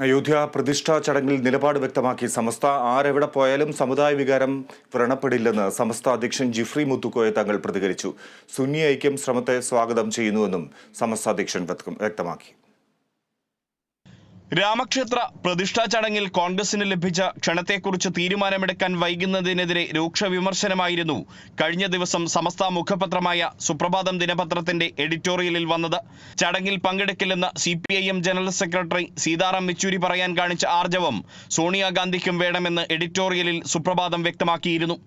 അയോധ്യ പ്രതിഷ്ഠാ ചടങ്ങിൽ നിലപാട് വ്യക്തമാക്കി സമസ്ത ആരെവിടെ പോയാലും സമുദായ വികാരം വ്രണപ്പെടില്ലെന്ന് സമസ്ത അധ്യക്ഷൻ ജിഫ്രി മുത്തുക്കോയ തങ്ങൾ പ്രതികരിച്ചു. സുന്നി ഐക്യം ശ്രമത്തെ സ്വാഗതം ചെയ്യുന്നുവെന്നും സമസ്ത അധ്യക്ഷൻ വ്യക്തമാക്കി. രാമക്ഷേത്ര പ്രതിഷ്ഠാ ചടങ്ങിൽ കോൺഗ്രസിന് ലഭിച്ച ക്ഷണത്തെക്കുറിച്ച് തീരുമാനമെടുക്കാൻ വൈകുന്നതിനെതിരെ രൂക്ഷ വിമർശനമായിരുന്നു കഴിഞ്ഞ ദിവസം സമസ്ത മുഖപത്രമായ സുപ്രഭാതം ദിനപത്രത്തിന്റെ എഡിറ്റോറിയലിൽ വന്നത്. ചടങ്ങിൽ പങ്കെടുക്കില്ലെന്ന് CPIM general secretary Sitaram Yechury പറയാൻ കാണിച്ച ആർജവം സോണിയാഗാന്ധിക്കും വേണമെന്ന് എഡിറ്റോറിയലിൽ സുപ്രഭാതം വ്യക്തമാക്കിയിരുന്നു.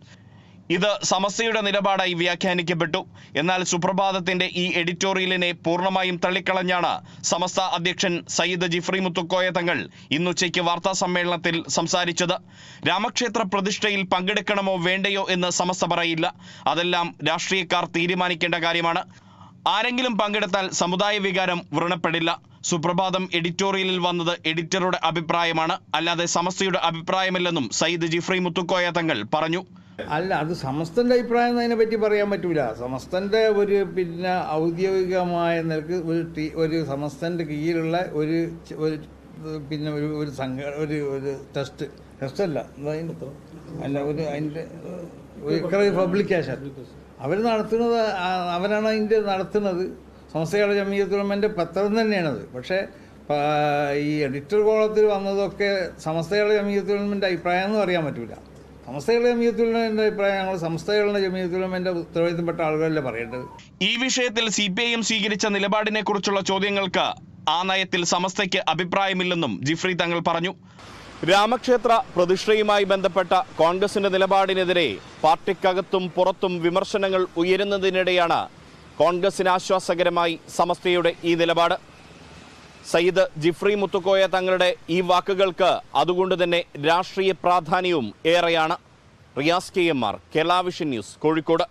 ഇത് സമസ്തയുടെ നിലപാടായി വ്യാഖ്യാനിക്കപ്പെട്ടു. എന്നാൽ സുപ്രഭാതത്തിന്റെ ഈ എഡിറ്റോറിയലിനെ പൂർണ്ണമായും തള്ളിക്കളഞ്ഞാണ് സമസ്ത അധ്യക്ഷൻ സയ്യിദ് ജിഫ്രി മുത്തുക്കോയ തങ്ങൾ ഇന്നുച്ചയ്ക്ക് വാർത്താ സമ്മേളനത്തിൽ സംസാരിച്ചത്. രാമക്ഷേത്ര പ്രതിഷ്ഠയിൽ പങ്കെടുക്കണമോ വേണ്ടയോ എന്ന് സമസ്ത പറയില്ല. അതെല്ലാം രാഷ്ട്രീയക്കാർ തീരുമാനിക്കേണ്ട കാര്യമാണ്. ആരെങ്കിലും പങ്കെടുത്താൽ സമുദായ വികാരം വ്രണപ്പെടില്ല. സുപ്രഭാതം എഡിറ്റോറിയലിൽ വന്നത് എഡിറ്ററുടെ അഭിപ്രായമാണ്, അല്ലാതെ സമസ്തയുടെ അഭിപ്രായമല്ലെന്നും സയ്യിദ് ജിഫ്രി മുത്തുക്കോയ തങ്ങൾ പറഞ്ഞു. അല്ല, അത് സമസ്തൻ്റെ അഭിപ്രായം അതിനെ പറ്റി പറയാൻ പറ്റൂല. സമസ്തൻ്റെ ഒരു ഔദ്യോഗികമായ നിലക്ക് ഒരു സമസ്തൻ്റെ കീഴിലുള്ള ഒരു ടെസ്റ്റ് അല്ല ഒരു പബ്ലിക്കേഷൻ അവർ നടത്തുന്നത്, അവരാണ് അതിൻ്റെ നടത്തുന്നത്. സമസ്തകളുടെ ജമീയത്തുൽ ഉലമയുടെ പത്രം തന്നെയാണത്. പക്ഷേ ഈ എഡിറ്റർ കോളത്തിൽ വന്നതൊക്കെ സമസ്തകളുടെ ജമീയത്തുൽ ഉലമയുടെ അഭിപ്രായം എന്ന് പറയാൻ പറ്റൂല. സമസ്തകളുടെ ജമീയത്തുൽ ഉലമയുടെ അഭിപ്രായം ഞങ്ങൾ സമസ്തകളുടെ ജമീയത്തുൽ ഉലമയുടെ ഉത്തരവാദിത്തപ്പെട്ട ആളുകളല്ലേ പറയേണ്ടത്. ഈ വിഷയത്തിൽ CPIM സ്വീകരിച്ച നിലപാടിനെ കുറിച്ചുള്ള ചോദ്യങ്ങൾക്ക് ആ നയത്തിൽ സമസ്തയ്ക്ക് അഭിപ്രായമില്ലെന്നും ജിഫ്രി തങ്ങൾ പറഞ്ഞു. രാമക്ഷേത്ര പ്രതിഷ്ഠയുമായി ബന്ധപ്പെട്ട കോൺഗ്രസിന്റെ നിലപാടിനെതിരെ പാർട്ടിക്കകത്തും പുറത്തും വിമർശനങ്ങൾ ഉയരുന്നതിനിടെയാണ് കോൺഗ്രസിന് ആശ്വാസകരമായി സമസ്തയുടെ ഈ നിലപാട്. സയ്യിദ് ജിഫ്രി മുത്തുക്കോയ തങ്ങളുടെ ഈ വാക്കുകൾക്ക് അതുകൊണ്ട് തന്നെ രാഷ്ട്രീയ പ്രാധാന്യവും ഏറെയാണ്. Riyas KMR, Kerala vision news, Kozhikode.